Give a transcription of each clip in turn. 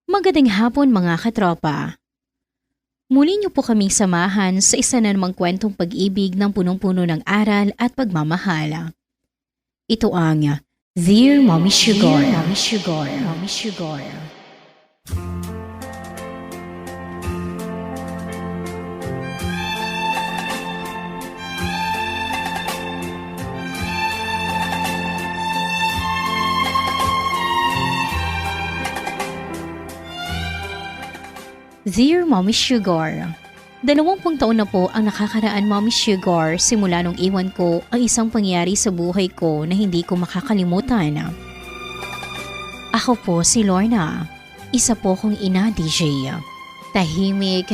Magandang hapon mga katropa. Muli niyo po kaming samahan sa isa na namang kwentong pag-ibig ng punong-puno ng aral at pagmamahala. Ito ang Dear Mommy Sugar, Mommy Sugar, Mommy Sugar. Dear Mommy Sugar, 20 taon na po ang nakakaraan, Mommy Sugar, simula nung iwan ko ang isang pangyari sa buhay ko na hindi ko makakalimutan. Ako po si Lorna, isa po kong ina, DJ. Tahimik,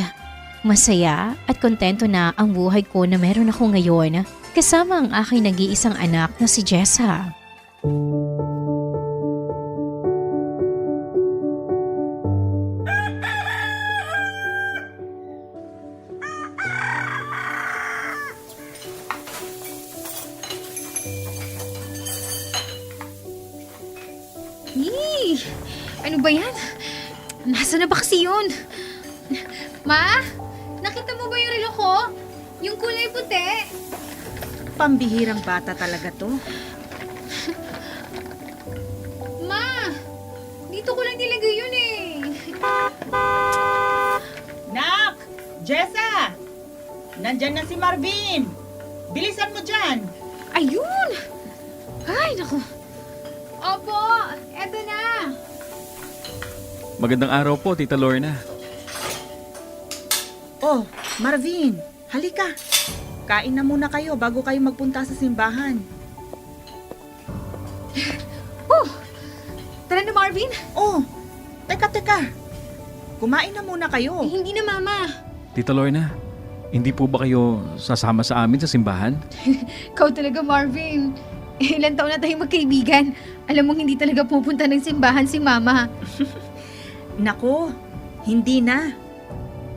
masaya at kontento na ang buhay ko na meron ako ngayon kasama ang aking nag-iisang anak na si Jessa. Yee! Ano ba yan? Nasaan na ba kasi yun? Ma? Nakita mo ba yung relo ko? Yung kulay puti? Pambihirang bata talaga to. Ma! Dito ko lang nilagay yun eh. Nak! Jessa! Nandyan na si Marvin! Bilisan mo dyan! Ayun! Ay, naku. Opo, eto na. Magandang araw po, Tita Lorna. Oh, Marvin! Halika! Kain na muna kayo bago kayo magpunta sa simbahan. Oh! Tara na, Marvin. Oh! Teka! Kumain na muna kayo. Hindi na, Mama. Tita Lorna, hindi po ba kayo sasama sa amin sa simbahan? Ikaw talaga, Marvin. Ilan taon na tayong magkaibigan. Alam mong hindi talaga pupunta ng simbahan si Mama. Nako, hindi na.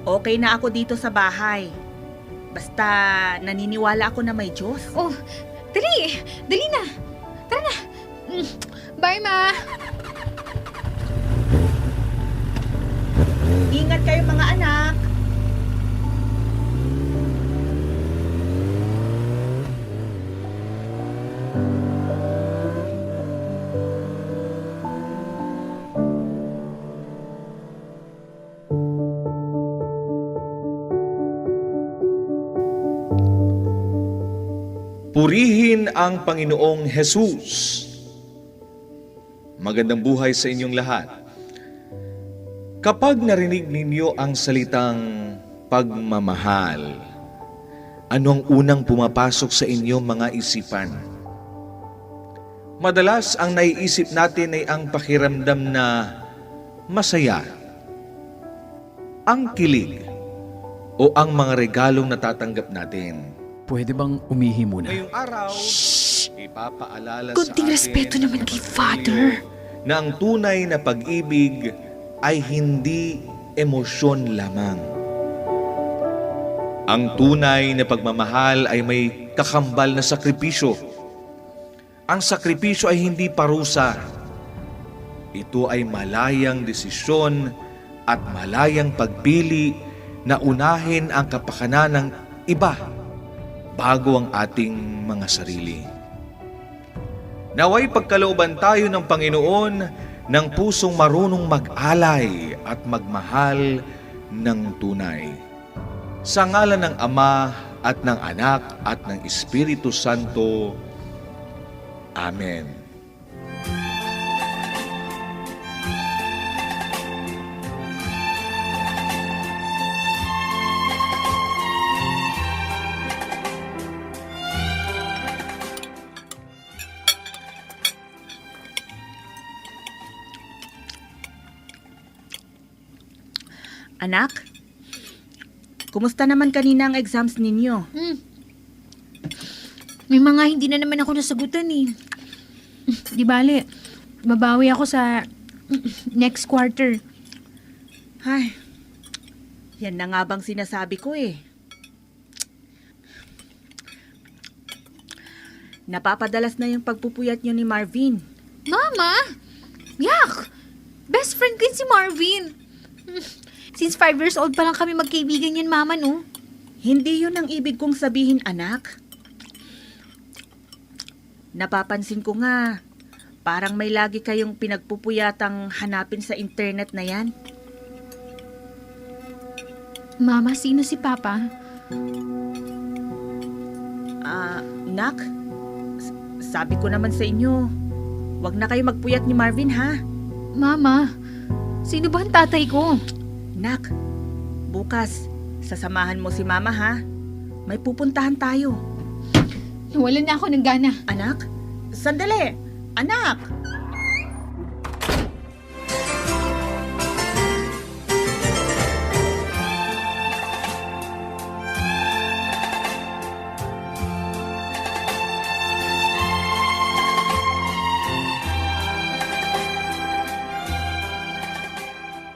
Okay na ako dito sa bahay. Basta naniniwala ako na may Diyos. Oh, dali! Dali na! Tara na! Bye, Ma! Ingat kayo mga anak! Purihin ang Panginoong Hesus. Magandang buhay sa inyong lahat. Kapag narinig ninyo ang salitang pagmamahal, ano ang unang pumapasok sa inyong mga isipan? Madalas ang naiisip natin ay ang pakiramdam na masaya, ang kilig, o ang mga regalong natatanggap natin. Pwede bang umihi muna? Ngayong araw, ipapaalala Konting sa atin respeto naman ng kay Panginoon Father. na ang tunay na pag-ibig ay hindi emosyon lamang. Ang tunay na pagmamahal ay may kakambal na sakripisyo. Ang sakripisyo ay hindi parusa. Ito ay malayang desisyon at malayang pagpili na unahin ang kapakanan ng iba bago ang ating mga sarili. Naway pagkalooban tayo ng Panginoon ng pusong marunong mag-alay at magmahal ng tunay. Sa ngalan ng Ama at ng Anak at ng Espiritu Santo. Amen. Anak, kumusta naman kanina ang exams ninyo? May mga hindi na naman ako nasagutan eh. Di bale, babawi ako sa next quarter. Ay, yan na nga bang sinasabi ko eh. Napapadalas na yung pagpupuyat nyo ni Marvin. Mama! Yak! Best Best friend ko yun si Marvin. Since 5 years old pa lang kami magkaibigan yan, Mama, no? Hindi yun ang ibig kong sabihin, anak. Napapansin ko nga, parang may lagi kayong pinagpupuyatang hanapin sa internet na yan. Mama, sino si Papa? Nak, sabi ko naman sa inyo, wag na kayo magpuyat ni Marvin, ha? Mama, sino ba ang tatay ko? Nak, bukas, sasamahan mo si Mama, ha? May pupuntahan tayo. Nawalan na ako ng gana. Anak? Sandali! Anak!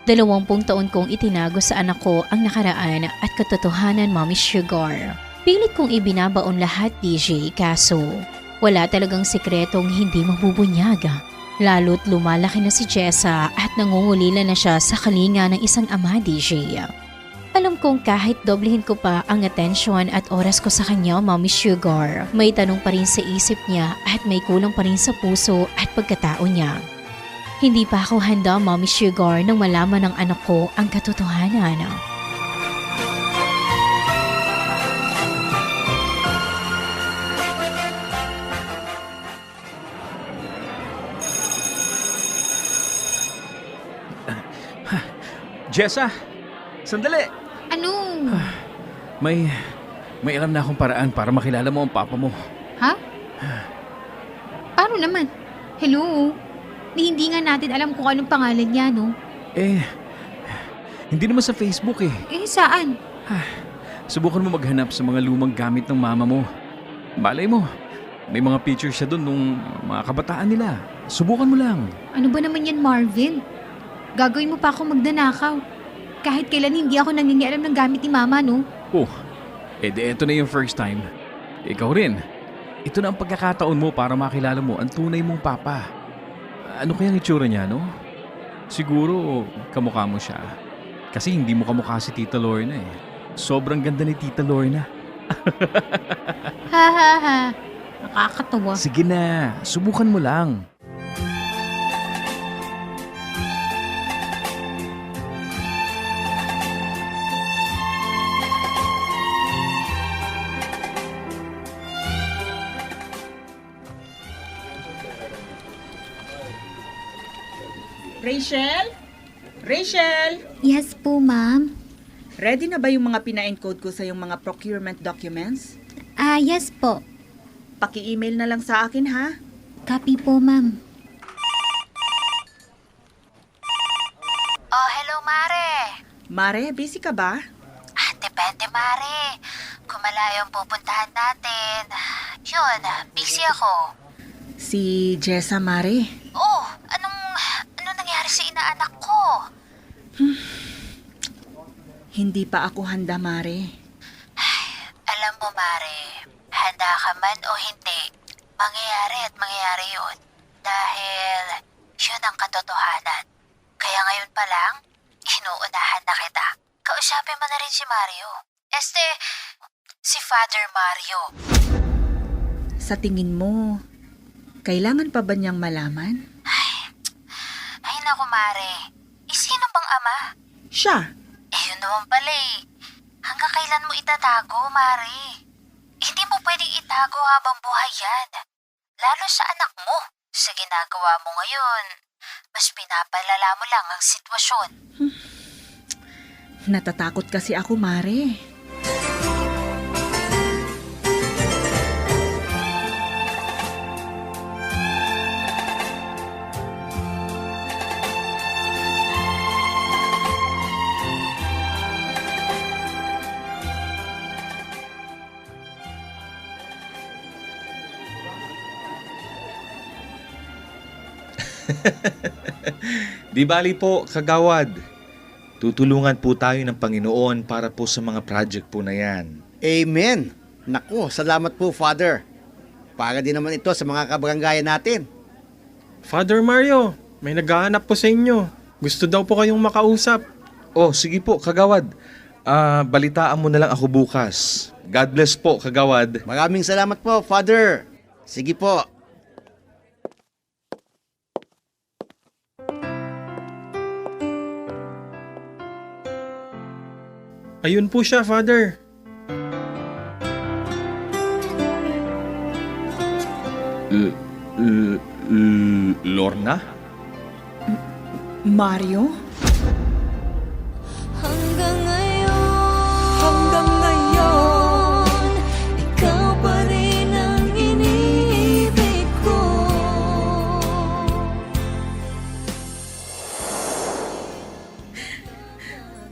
Dalawampung taon kong itinago sa anak ko ang nakaraan at katotohanan, Mommy Sugar. Pilit kong ibinabaon lahat, DJ, kaso wala talagang sikretong hindi mabubunyag. Lalo't lumalaki na si Jessa at nangungulila na siya sa kalinga ng isang ama, DJ. Alam kong kahit doblehin ko pa ang atensyon at oras ko sa kanya, Mommy Sugar, may tanong pa rin sa isip niya at may kulang pa rin sa puso at pagkatao niya. Hindi pa ako handa, Mommy Sugar, nang malaman ng anak ko ang katotohanan. Jessa! Sandali! Ano? May alam na akong paraan para makilala mo ang papa mo. Ha? Paano naman? Hello? Hindi nga natin alam kung anong pangalan niya, no? Hindi naman sa Facebook eh. Saan? Subukan mo maghanap sa mga lumang gamit ng mama mo. Malay mo, may mga pictures siya doon nung mga kabataan nila. Subukan mo lang. Ano ba naman yan, Marvin? Gagawin mo pa ako magdanakaw. Kahit kailan hindi ako nangingialam ng gamit ni Mama, no? Eto na yung first time. Ikaw rin. Ito na ang pagkakataon mo para makilala mo ang tunay mong papa. Ano kayang itsura niya, no? Siguro kamukha mo siya. Kasi hindi mo kamukha si Tita Lorna eh. Sobrang ganda ni Tita Lorna. Ha ha ha. Nakakatawa. Sige na, subukan mo lang. Rachel? Rachel! Yes po, Ma'am. Ready na ba yung mga pina-encode ko sa yung mga procurement documents? Yes po. Paki-email na lang sa akin, ha? Copy po, Ma'am. Oh, hello, Mare. Mare, busy ka ba? Depende, Mare. Kung malayo ang pupuntahan natin. Yun, busy ako. Si Jessa, Mare. Oh, anong nangyari sa inaanak ko? Hindi pa ako handa, Mare. Alam mo, Mare, handa ka man o hindi, mangyayari yun. Dahil yun ang katotohanan. Kaya ngayon pa lang, inuunahan na kita. Kausapin mo na rin si Mario. Si Father Mario. Sa tingin mo, kailangan pa ba niyang malaman? Ay naku, Mare. Sino bang ama? Siya. Yun naman pala eh. Hanggang kailan mo itatago, Mare? Hindi mo pwedeng itago habang buhay yan. Lalo sa anak mo. Sa ginagawa mo ngayon, mas pinapalala mo lang ang sitwasyon. Natatakot kasi ako, Mare. Di bali po, kagawad. Tutulungan po tayo ng Panginoon para po sa mga project po na yan. Amen. Naku, salamat po, Father. Para din naman ito sa mga kabaranggayan natin. Father Mario, may naghahanap po sa inyo. Gusto daw po kayong makausap. Oh, sige po, kagawad. Balitaan mo na lang ako bukas. God bless po, kagawad. Maraming salamat po, Father. Sige po. Ayun po siya, Father. Lorna? Mario? Hanggang ngayon, ikaw pa rin ang iniibig ko.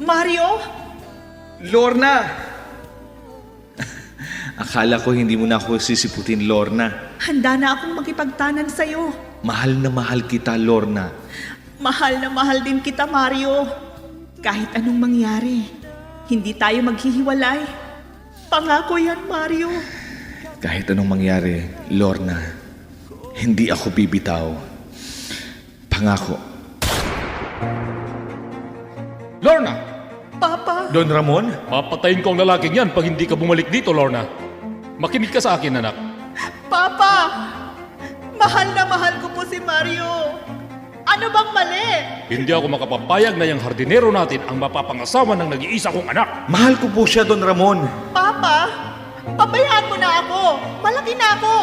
Mario? Lorna! Akala ko hindi mo na ako sisiputin, Lorna. Handa na akong makipagtanan sa'yo. Mahal na mahal kita, Lorna. Mahal na mahal din kita, Mario. Kahit anong mangyari, hindi tayo maghihiwalay. Pangako yan, Mario. Kahit anong mangyari, Lorna, hindi ako bibitaw. Pangako. Lorna! Papa, Don Ramon? Papatayin ko ang lalaking yan pag hindi ka bumalik dito, Lorna. Makinig ka sa akin, anak. Papa! Mahal na mahal ko po si Mario. Ano bang mali? Hindi ako makapapayag na yung hardinero natin ang mapapangasawa ng nag-iisa kong anak. Mahal ko po siya, Don Ramon. Papa, pabayaan mo na ako. Malaki na ako.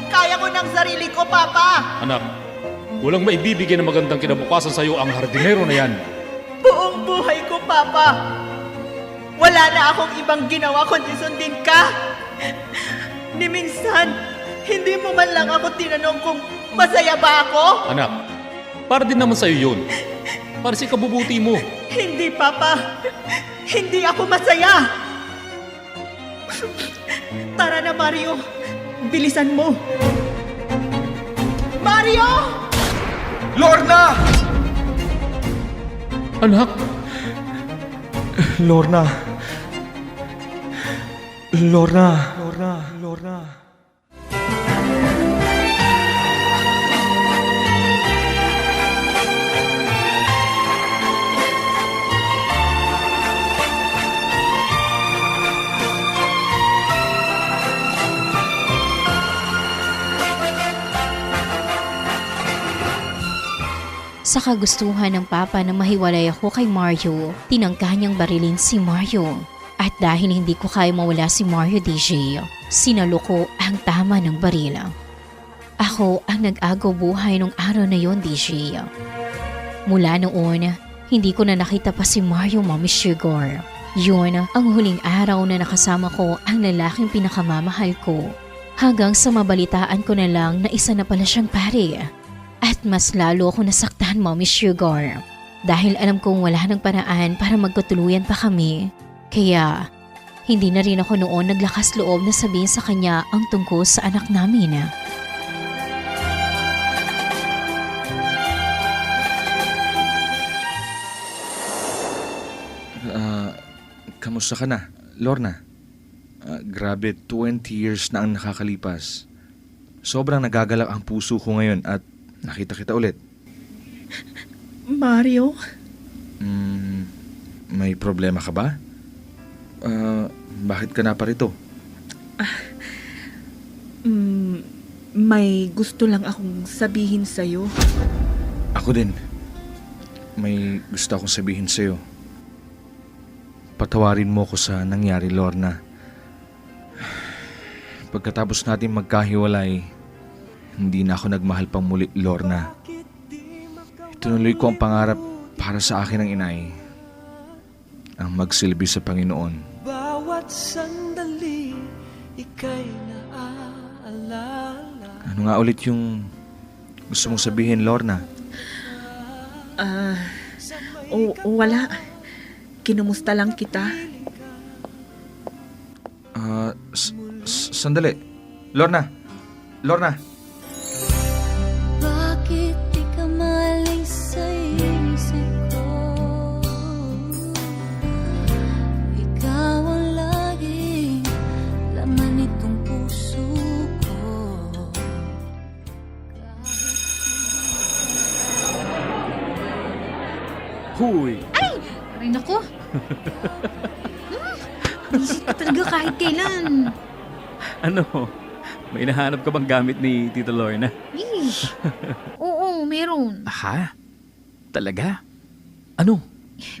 Kaya ko ng sarili ko, Papa. Anak, walang maibibigay na magandang kinabukasan sa'yo ang hardinero na yan. Buong buhay ko, Papa. Wala na akong ibang ginawa kundi sundin ka. Ni minsan, hindi mo man lang ako tinanong kung masaya ba ako? Anak, para din naman sa'yo yun. Para sa ikabubuti mo. Hindi, Papa. Hindi ako masaya. Tara na, Mario. Bilisan mo. Mario! Lorna! Anak, Lorna. Lorna. Lorna. Lorna. Sa kagustuhan ng papa na mahiwalay ako kay Mario, tinangka niyang barilin si Mario. At dahil hindi ko kaya mawala si Mario DJ, sinalo ko ang tama ng barila. Ako ang nag-agaw buhay nung araw na yon, DJ. Mula noon, hindi ko na nakita pa si Mario, Mommy Sugar. Yun ang huling araw na nakasama ko ang lalaking pinakamamahal ko. Hanggang sa mabalitaan ko na lang na isa na pala siyang pare. At mas lalo ako nasaktan, Mommy Sugar. Dahil alam kong wala nang paraan para magkatuluyan pa kami. Kaya, hindi na rin ako noon naglakas loob na sabihin sa kanya ang tungkol sa anak namin. Kamusta ka na, Lorna? Grabe, 20 years na ang nakakalipas. Sobrang nagagalak ang puso ko ngayon at nakita kita ulit. Mario? May problema ka ba? Bakit ka na pa rito? May gusto lang akong sabihin sa'yo. Ako din. May gusto akong sabihin sa'yo. Patawarin mo ko sa nangyari, Lorna. Pagkatapos natin magkahiwalay, hindi na ako nagmahal pang muli, Lorna. Itinuloy ko ang pangarap para sa akin ng inay. Ang magsilbi sa Panginoon. Bawat sandali, ika'y naaalala. Ano nga ulit yung gusto mong sabihin, Lorna? Wala. Kinumusta lang kita. Sandali. Lorna! Lorna! Bakit di ka maling sa isip ko? Ikaw ang laging laman nitong puso ko. Huy! Aray nako. Visit ka talaga kahit kailan. Ano? May nahanap ka bang gamit ni Tita Lorna? Oo, meron. Ha? Talaga? Ano?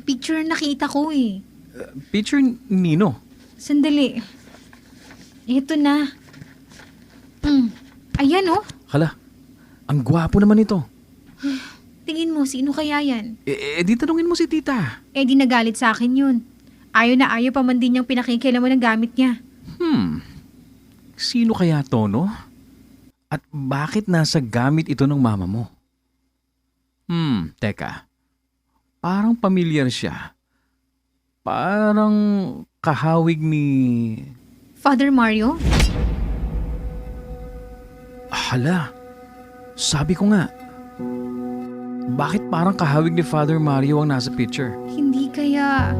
Picture na nakita ko eh. Picture nino? Sandali. Ito na. Ayan oh. Hala, ang gwapo naman ito. Tingin mo, sino kaya yan? Di tanungin mo si Tita. Di nagalit sa akin yun. Ayaw na ayaw pa man din niyang pinakikialaman ng gamit niya. Sino kaya to, no? At bakit nasa gamit ito ng mama mo? Teka. Parang pamilyar siya. Parang kahawig ni... Father Mario? Hala, sabi ko nga. Bakit parang kahawig ni Father Mario ang nasa picture? Hindi kaya...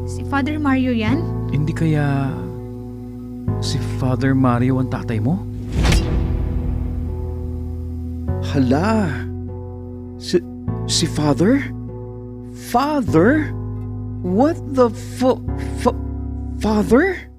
si Father Mario yan? Hindi kaya... si Father Mario ang tatay mo? Hala, si Father? Father? What the Father?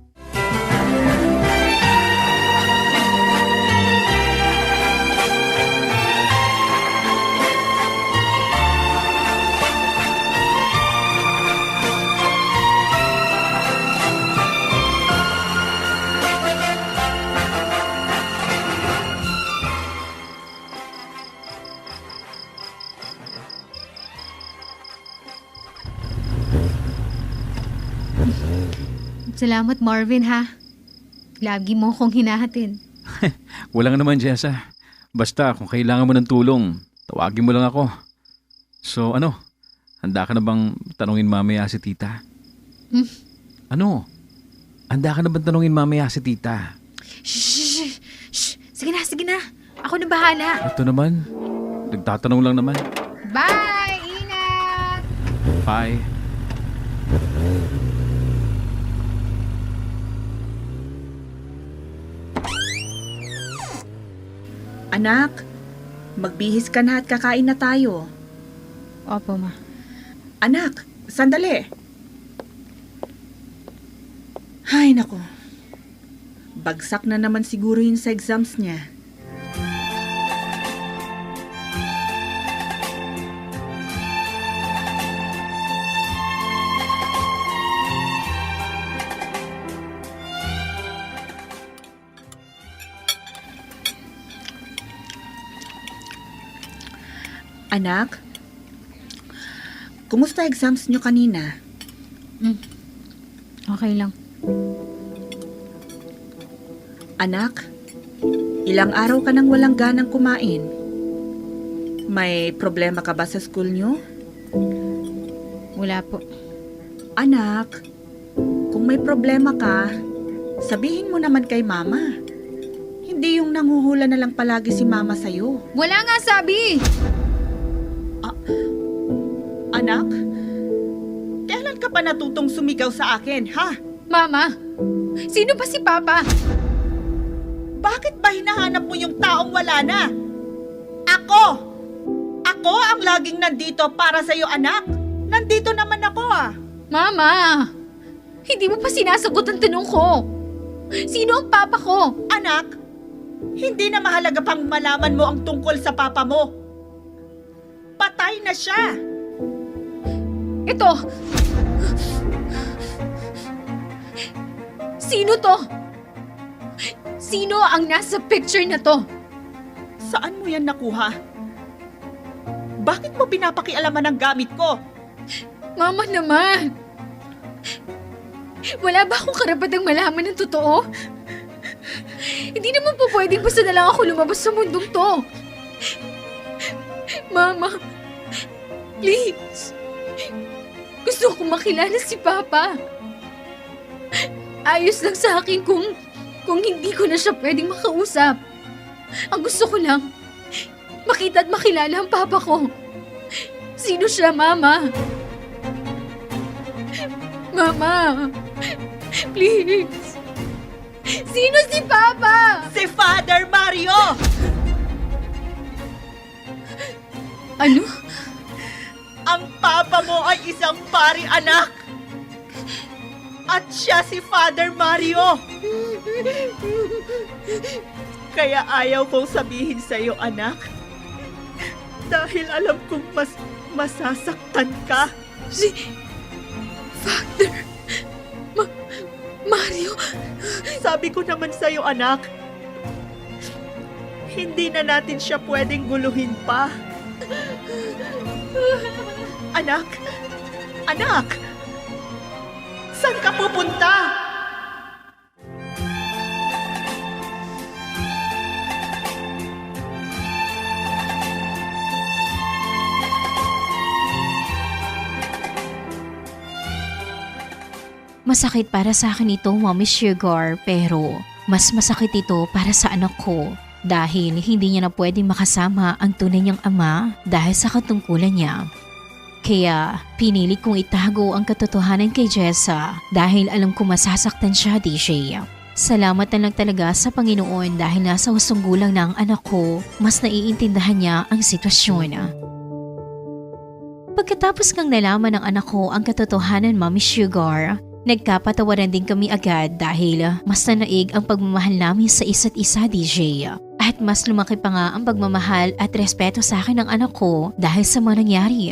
Salamat Marvin ha. Lagi mo akong hinahatid. Walang naman, Jessa. Basta kung kailangan mo ng tulong, tawagin mo lang ako. So ano, handa ka na bang tanungin mamaya si Tita? Ano? Handa ka na bang tanungin mamaya si Tita? Shh! Sige na. Ako na bahala. Ito naman, nagtatanong lang naman. Bye! Ingat! Bye. Anak, magbihis ka na at kakain na tayo. Opo, ma. Anak, sandali. Ay, nako. Bagsak na naman siguro yun sa exams niya. Anak, kumusta exams niyo kanina? Okay lang. Anak, ilang araw ka nang walang ganang kumain. May problema ka ba sa school niyo? Wala po. Anak, kung may problema ka, sabihin mo naman kay mama. Hindi yung nanguhula na lang palagi si mama sa'yo. Wala nga sabi! Anak, kailan ka pa natutong sumigaw sa akin, ha? Mama, sino ba si Papa? Bakit ba hinahanap mo yung taong wala na? Ako! Ako ang laging nandito para sa'yo, anak. Nandito naman ako, ah. Mama, hindi mo pa sinasagot ang tanong ko. Sino ang Papa ko? Anak, hindi na mahalaga pang malaman mo ang tungkol sa Papa mo. Patay na siya. Ito! Sino to? Sino ang nasa picture na to? Saan mo yan nakuha? Bakit mo pinapakialaman ang gamit ko? Mama naman! Wala ba akong karapatang malaman ng totoo? Hindi naman po pwedeng basta na lang ako lumabas sa mundong to. Mama, please. Gusto kong makilala si Papa. Ayos lang sa akin kung hindi ko na siya pwedeng makausap. Ang gusto ko lang, makita at makilala ang Papa ko. Sino siya, Mama? Mama, please. Sino si Papa? Si Father Mario! Ano? Ang papa mo ay isang pari, anak! At siya si Father Mario! Kaya ayaw kong sabihin sa'yo, anak. Dahil alam kong masasaktan ka. Si Father Mario. Sabi ko naman sa'yo, anak. Hindi na natin siya pwedeng guluhin pa. Anak! Anak! Saan ka pupunta? Masakit para sa akin ito, Mommy Sugar, pero mas masakit ito para sa anak ko dahil hindi niya na pwedeng makasama ang tunay niyang ama dahil sa katungkulan niya. Kaya pinilit kong itago ang katotohanan kay Jessa dahil alam ko masasaktan siya, DJ. Salamat na lang talaga sa Panginoon dahil nasa hustong gulang na ang anak ko, mas naiintindahan niya ang sitwasyon. Pagkatapos kang nalaman ng anak ko ang katotohanan, Mommy Sugar, nagkapatawaran din kami agad dahil mas nanaig ang pagmamahal namin sa isa't isa, DJ. At mas lumaki pa nga ang pagmamahal at respeto sa akin ng anak ko dahil sa mga nangyari.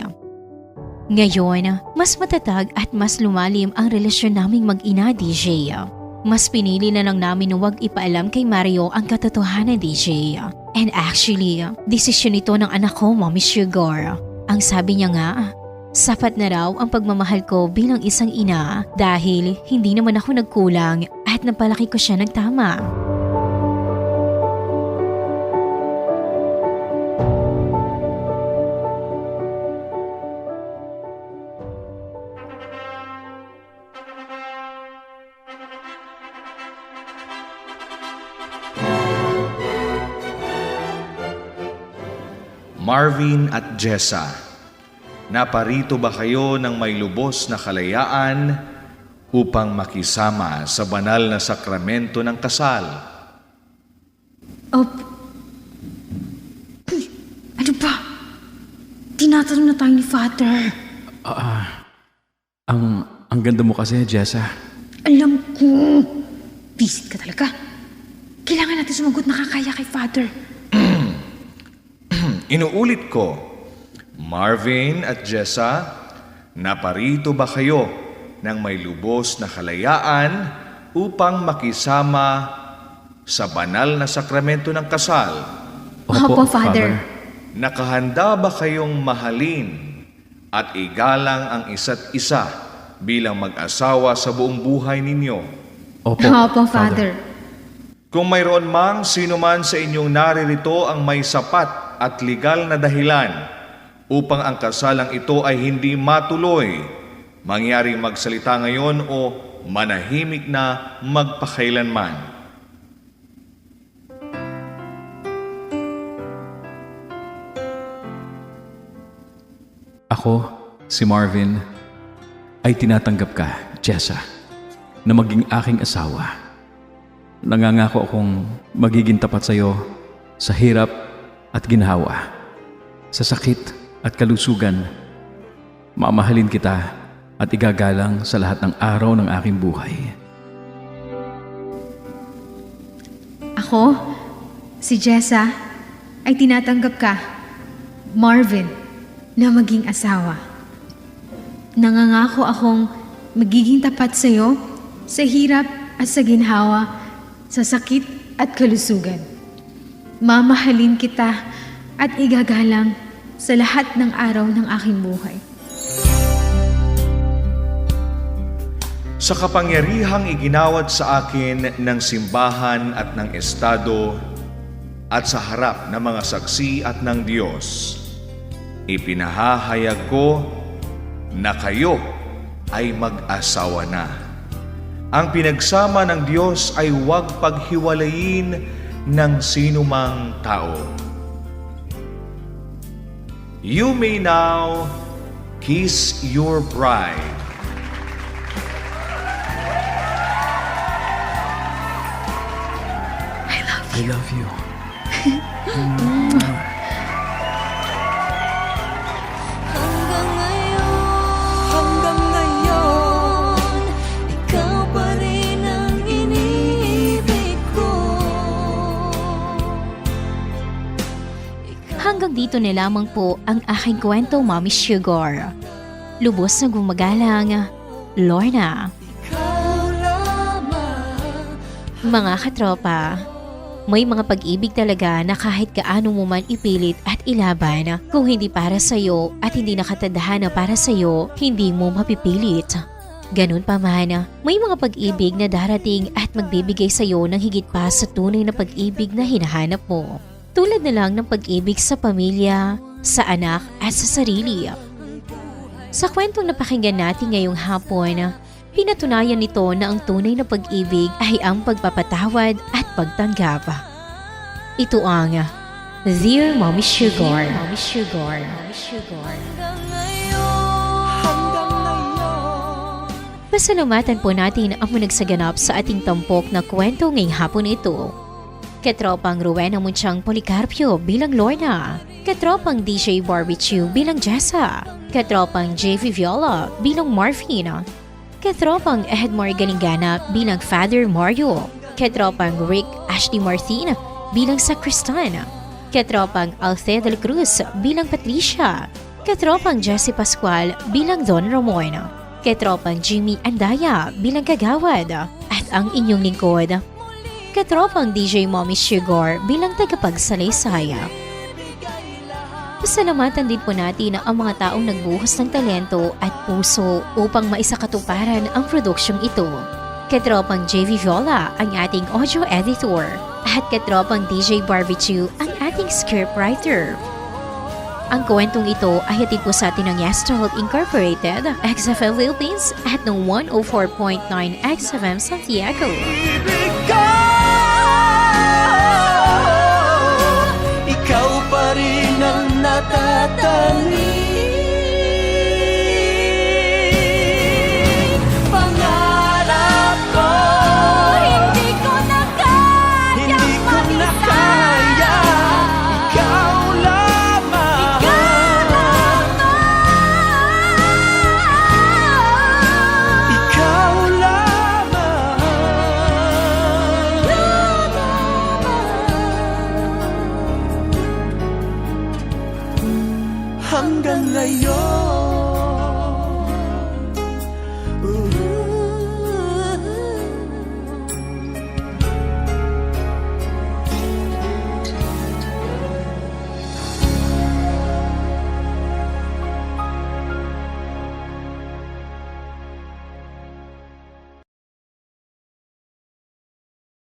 Ngayon, mas matatag at mas lumalim ang relasyon naming mag-ina, DJ. Mas pinili na lang namin na huwag ipaalam kay Mario ang katotohanan, DJ. And actually, desisyon ito ng anak ko, Mommy Sugar. Ang sabi niya nga, sapat na raw ang pagmamahal ko bilang isang ina dahil hindi naman ako nagkulang at napalaki ko siya ng tama. Marvin at Jessa, naparito ba kayo ng may lubos na kalayaan upang makisama sa banal na sakramento ng kasal? Ano ba? Tinatanong na tayo ni Father. Ang ganda mo kasi, Jessa. Alam ko. Visit ka talaga. Kailangan natin sumagot na kakaya kay Father. Inuulit ko, Marvin at Jessa, naparito ba kayo ng may lubos na kalayaan upang makisama sa banal na sakramento ng kasal? Opo, Father. Nakahanda ba kayong mahalin at igalang ang isa't isa bilang mag-asawa sa buong buhay ninyo? Opo, Father. Kung mayroon mang sino man sa inyong naririto ang may sapat at legal na dahilan upang ang kasalang ito ay hindi matuloy, mangyaring magsalita ngayon o manahimik na magpakailanman. Ako, si Marvin, ay tinatanggap ka, Jessa, na maging aking asawa. Nangangako akong magiging tapat sa iyo sa hirap at ginhawa, sa sakit at kalusugan. Mamahalin kita at igagalang sa lahat ng araw ng aking buhay. Ako, si Jessa, ay tinatanggap ka, Marvin, na maging asawa. Nangangako akong magiging tapat sa iyo sa hirap at sa ginhawa, sa sakit at kalusugan. Mamahalin kita at igagalang sa lahat ng araw ng aking buhay. Sa kapangyarihang iginawad sa akin ng simbahan at ng estado at sa harap ng mga saksi at ng Diyos, ipinahahayag ko na kayo ay mag-asawa na. Ang pinagsama ng Diyos ay huwag paghiwalayin ng sinumang tao. You may now kiss your bride. I love you. Hanggang ito na lamang po ang aking kwento, Mommy Sugar. Lubos na gumagalang, Lorna. Mga katropa, may mga pag-ibig talaga na kahit gaano mo man ipilit at ilaban, kung hindi para sa'yo at hindi nakatadhana para sa'yo, hindi mo mapipilit. Ganun pa man, may mga pag-ibig na darating at magbibigay sa'yo ng higit pa sa tunay na pag-ibig na hinahanap mo. Tulad na lang ng pag-ibig sa pamilya, sa anak at sa sarili. Sa kwentong napakinggan natin ngayong hapon, pinatunayan nito na ang tunay na pag-ibig ay ang pagpapatawad at pagtanggap. Ito ang Dear Mommy Sugar. Mommy Sugar. Mommy Sugar. Pasalamatan po natin ang managsaganap sa ating tampok na kwento ngayong hapon ito. Katropang Rowena Muntiang Policarpio bilang Lorna. Katropang DJ Barbecue bilang Jessa. Katropang JV Viola bilang Marvin. Katropang Edmar Galingana bilang Father Mario. Katropang Rick Ashley Martin bilang Sacristan. Katropang Althea del Cruz bilang Patricia. Katropang Jesse Pascual bilang Don Ramon. Katropang Jimmy Andaya bilang Kagawad at ang inyong lingkod, Katropang DJ Mommy Sugar bilang tagapagsalaysay. Pasalamatan din po natin ang mga taong nagbuhos ng talento at puso upang maisakatuparan ang produksyong ito. Katropang JV Viola ang ating audio editor at Katropang DJ Barbecue ang ating scriptwriter. Ang kwentong ito ay hatid po sa atin ng Yastrol Incorporated, XFM Philippines at ng 104.9 XFM Santiago. Ikaw pa rin ang natatanging